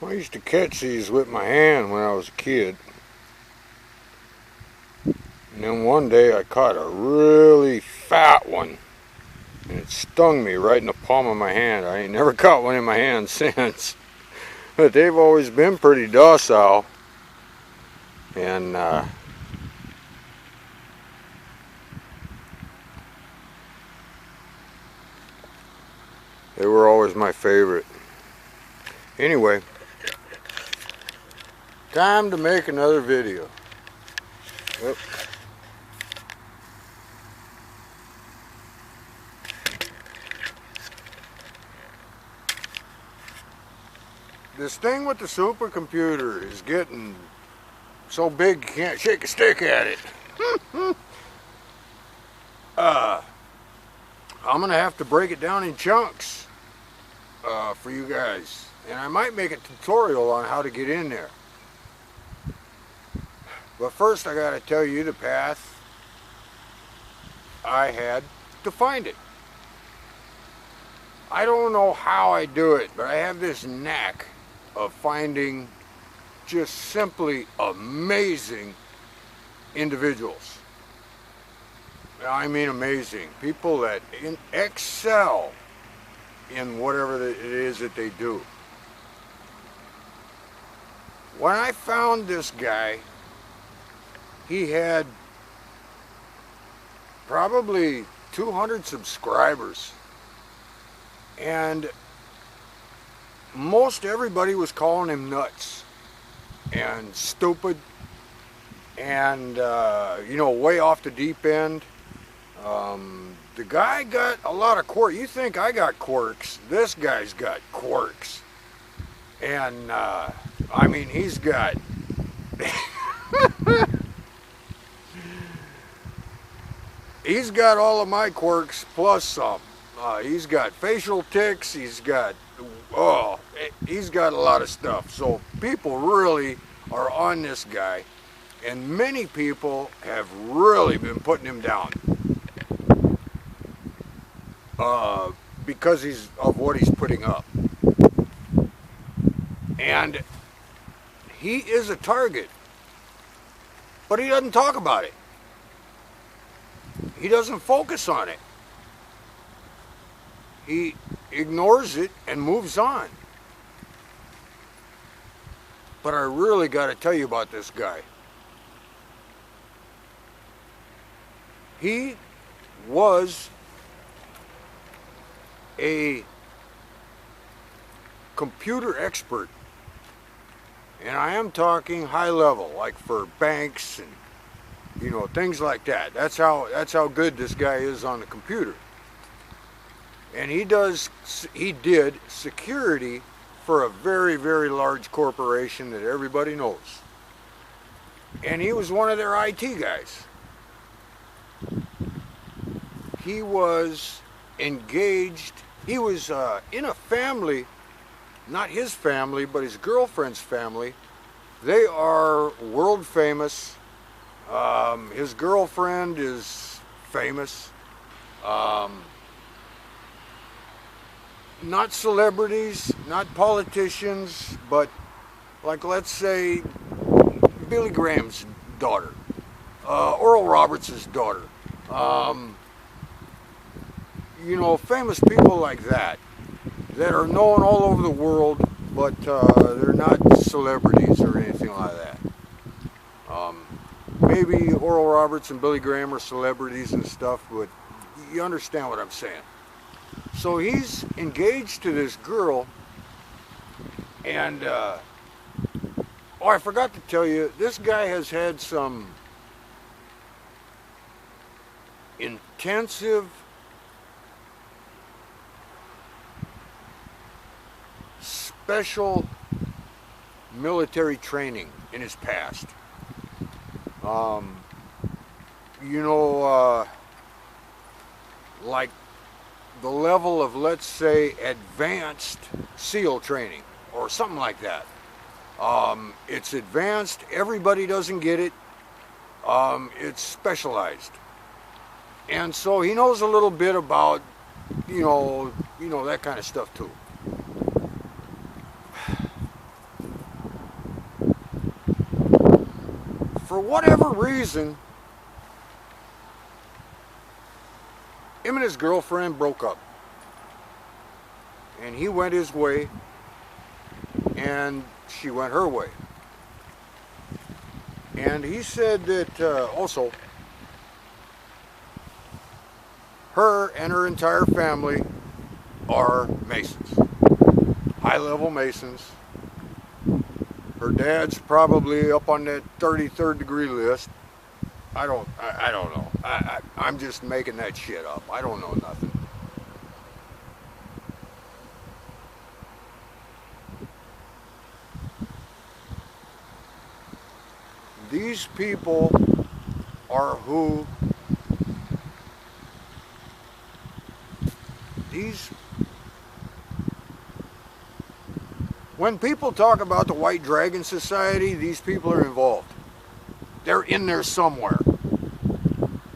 I used to catch these with my hand when I was a kid. And then one day I caught a really fat one. And it stung me right in the palm of my hand. I ain't never caught one in my hand since. But they've always been pretty docile. And they were always my favorite. Anyway, time to make another video. Yep. This thing with the supercomputer is getting so big you can't shake a stick at it. I'm gonna have to break it down in chunks for you guys, and I might make a tutorial on how to get in there. But first I gotta tell you the path I had to find it. I don't know how I do it, but I have this knack of finding just simply amazing individuals. I mean amazing. People that excel in whatever it is that they do. When I found this guy, he had probably 200 subscribers. And most everybody was calling him nuts and stupid and you know, way off the deep end. The guy got a lot of quirks. You think I got quirks? This guy's got quirks. And I mean, he's got he's got all of my quirks plus some. He's got facial tics, he's got a lot of stuff. So people really are on this guy, and many people have really been putting him down because of what he's putting up. And he is a target, but he doesn't talk about it. He doesn't focus on it. He ignores it and moves on. But I really got to tell you about this guy. He was a computer expert. And I am talking high level, like for banks and, you know, things like that. That's how good this guy is on the computer. And he did security for a very, very large corporation that everybody knows. And he was one of their IT guys. He was engaged. He was in a family, not his family, but his girlfriend's family. They are world famous. His girlfriend is famous. Not celebrities, not politicians, but like, let's say Billy Graham's daughter, Oral Roberts' daughter, you know, famous people like that are known all over the world, but they're not celebrities or anything like that. Maybe Oral Roberts and Billy Graham are celebrities and stuff, but you understand what I'm saying. So he's engaged to this girl, and oh, I forgot to tell you, this guy has had some intensive special military training in his past. You know, like the level of, let's say, advanced SEAL training or something like that. It's advanced, everybody doesn't get it. It's specialized. And so he knows a little bit about, you know, that kind of stuff too. for whatever reason, him and his girlfriend broke up. And he went his way, and she went her way. And he said that also, her and her entire family are Masons, high-level Masons. Her dad's probably up on that 33rd degree list. I don't know. I'm just making that shit up. I don't know nothing. These people are who when people talk about the White Dragon Society, these people are involved. They're in there somewhere.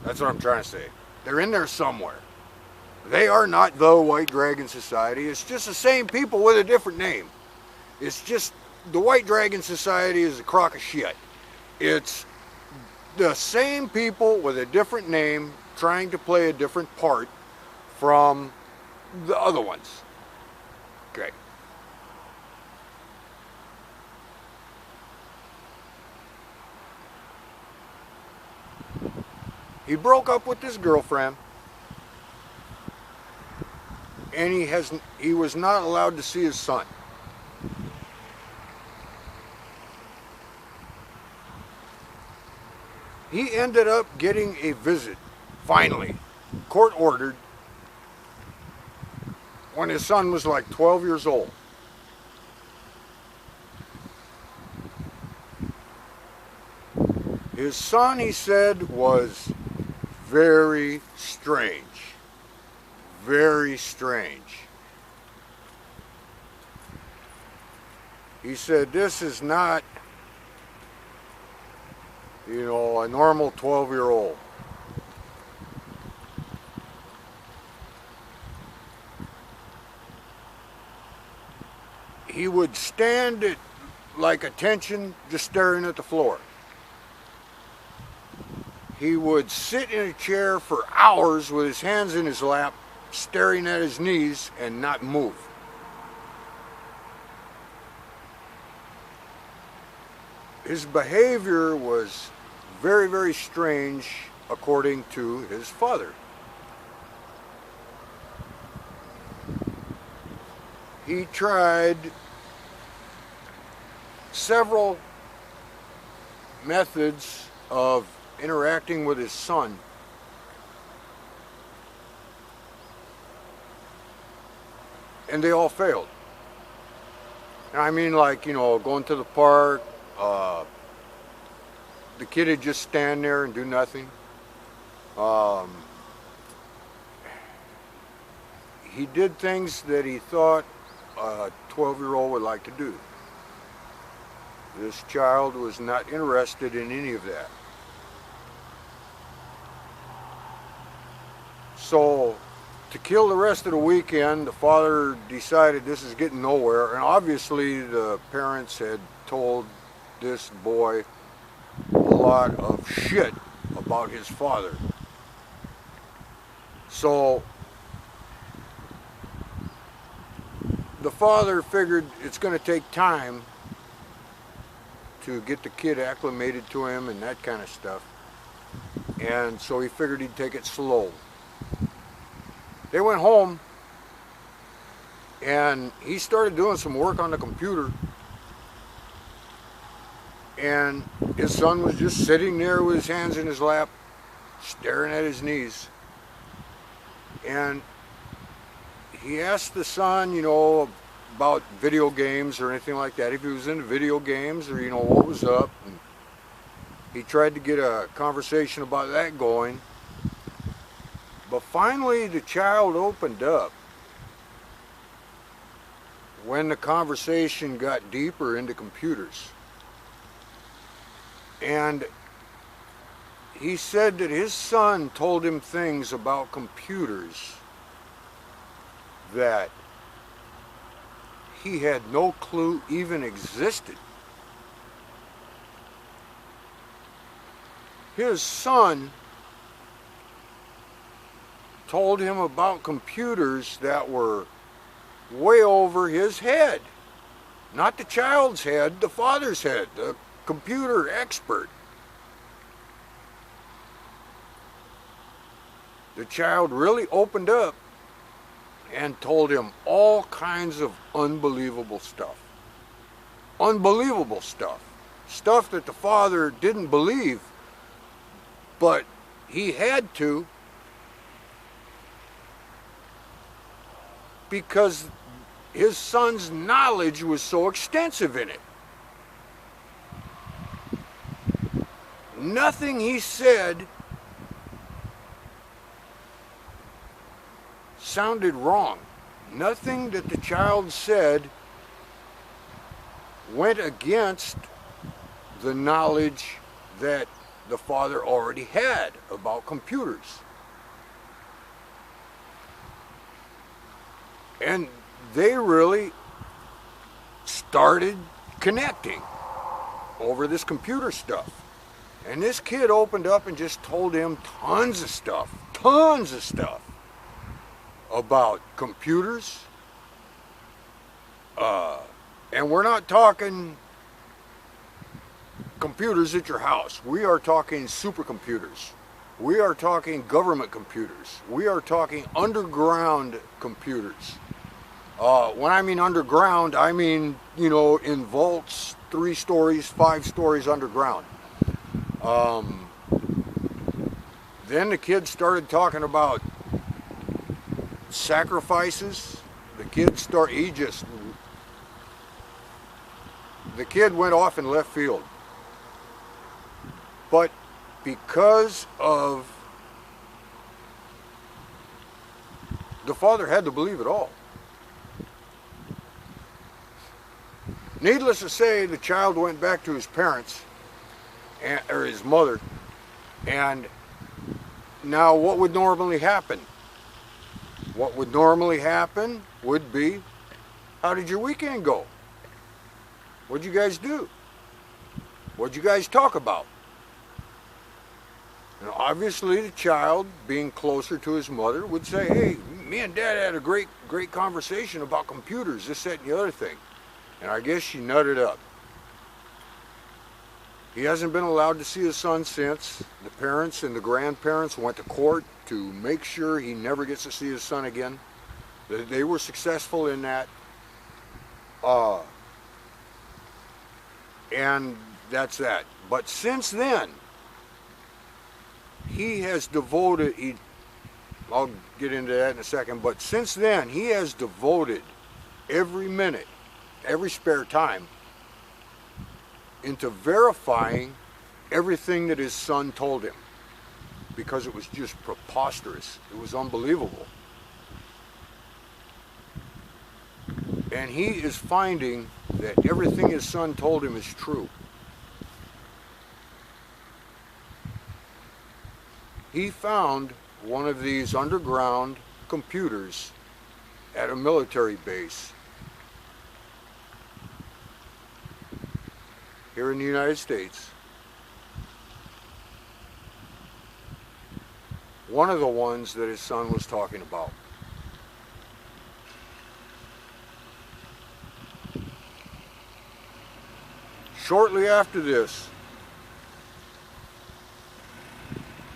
That's what I'm trying to say. They're in there somewhere. They are not the White Dragon Society. It's just the same people with a different name. It's just the White Dragon Society is a crock of shit. It's the same people with a different name trying to play a different part from the other ones. Okay. He broke up with his girlfriend, and he was not allowed to see his son. He ended up getting a visit, finally, court ordered, when his son was like 12 years old. His son, he said, was very strange. Very strange. He said, this is not, you know, a normal 12-year-old. He would stand at like attention, just staring at the floor. He would sit in a chair for hours with his hands in his lap, staring at his knees and not move. His behavior was very, very strange, according to his father. He tried several methods of interacting with his son, and they all failed. And I mean, like, you know, going to the park, the kid would just stand there and do nothing. He did things that he thought a 12-year-old would like to do. This child was not interested in any of that. So, to kill the rest of the weekend, the father decided this is getting nowhere, and obviously the parents had told this boy a lot of shit about his father. So, the father figured it's going to take time to get the kid acclimated to him and that kind of stuff. And so he figured he'd take it slow. They went home, and he started doing some work on the computer, and his son was just sitting there with his hands in his lap, staring at his knees. And he asked the son, you know, about video games or anything like that, if he was into video games, or, you know, what was up. And he tried to get a conversation about that going. But finally, the child opened up when the conversation got deeper into computers. And he said that his son told him things about computers that he had no clue even existed. his son told him about computers that were way over his head. Not the child's head, the father's head, the computer expert. The child really opened up and told him all kinds of unbelievable stuff. Unbelievable stuff. Stuff that the father didn't believe, but he had to, because his son's knowledge was so extensive in it. Nothing he said sounded wrong. Nothing that the child said went against the knowledge that the father already had about computers. And they really started connecting over this computer stuff. And this kid opened up and just told him tons of stuff about computers. And we're not talking computers at your house. We are talking supercomputers. We are talking government computers. We are talking underground computers. When I mean underground, I mean, you know, in vaults, 3 stories, 5 stories underground. Then the kid started talking about sacrifices. The kid went off in left field. But because of, the father had to believe it all. Needless to say, the child went back to his parents, or his mother, and now what would normally happen? What would normally happen would be, how did your weekend go? What'd you guys do? What'd you guys talk about? And obviously the child, being closer to his mother, would say, hey, me and Dad had a great conversation about computers, this, that, and the other thing. And I guess she nutted up. He hasn't been allowed to see his son since. The parents and the grandparents went to court to make sure he never gets to see his son again. They were successful in that. And that's that. But since then, he has devoted, I'll get into that in a second, but since then, he has devoted every minute, every spare time into verifying everything that his son told him, because it was just preposterous. It was unbelievable. And he is finding that everything his son told him is true. He found one of these underground computers at a military base here in the United States. One of the ones that his son was talking about. Shortly after this,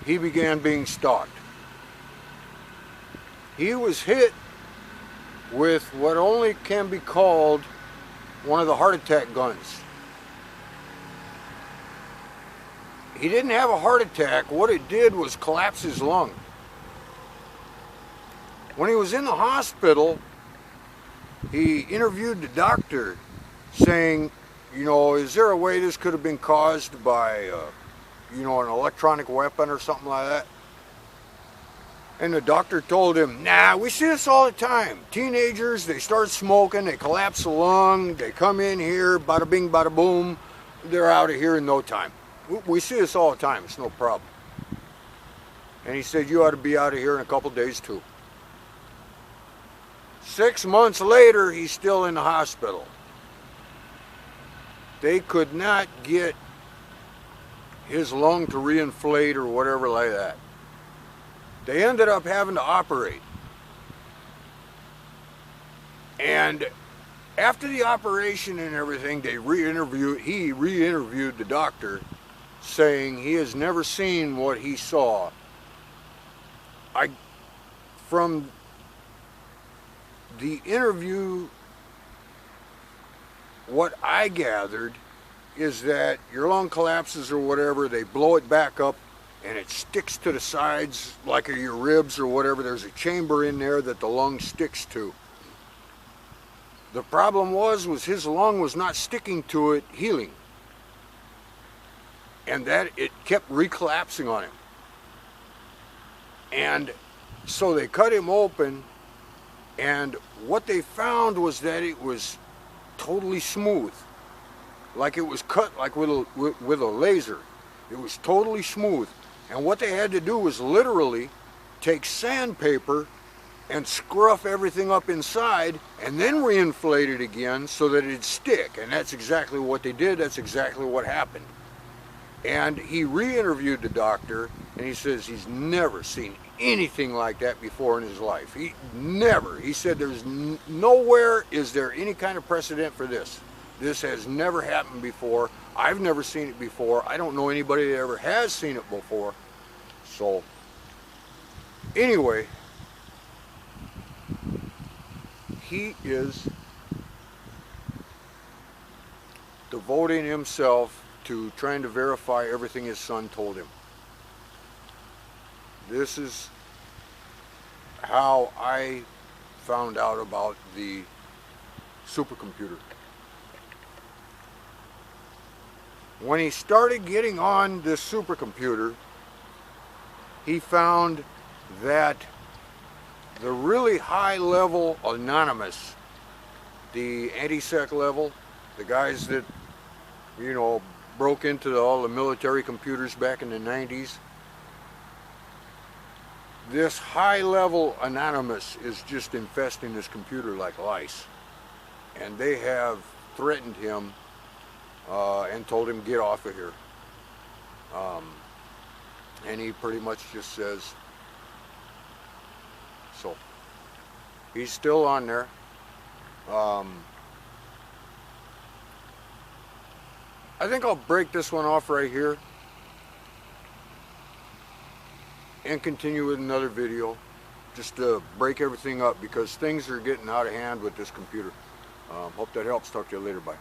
he began being stalked. He was hit with what only can be called one of the heart attack guns. He didn't have a heart attack. What it did was collapse his lung. When he was in the hospital, he interviewed the doctor saying, you know, is there a way this could have been caused by, you know, an electronic weapon or something like that? And the doctor told him, nah, we see this all the time. Teenagers, they start smoking, they collapse the lung, they come in here, bada bing, bada boom, they're out of here in no time. We see this all the time, it's no problem. And he said, you ought to be out of here in a couple days too. 6 months later, he's still in the hospital. They could not get his lung to reinflate or whatever like that. They ended up having to operate. And after the operation and everything, he re-interviewed the doctor, saying he has never seen what he saw. From the interview, what I gathered is that your lung collapses or whatever, they blow it back up and it sticks to the sides like your ribs or whatever. There's a chamber in there that the lung sticks to. The problem was his lung was not sticking to it, healing. And that it kept recollapsing on him. And so they cut him open, and what they found was that it was totally smooth. Like it was cut like with a laser. It was totally smooth. And what they had to do was literally take sandpaper and scruff everything up inside and then reinflate it again so that it'd stick. And that's exactly what they did. That's exactly what happened. And he re-interviewed the doctor, and he says he's never seen anything like that before in his life. He said there's nowhere is there any kind of precedent for this. This has never happened before. I've never seen it before. I don't know anybody that ever has seen it before. So anyway, he is devoting himself to trying to verify everything his son told him. This is how I found out about the supercomputer. When he started getting on this supercomputer, he found that the really high level anonymous, the anti-sec level, the guys that, you know, broke into all the military computers back in the 90s, this high level anonymous is just infesting this computer like lice. And they have threatened him and told him get off of here. And he pretty much just says, so he's still on there. I think I'll break this one off right here and continue with another video just to break everything up because things are getting out of hand with this computer. Hope that helps. Talk to you later. Bye.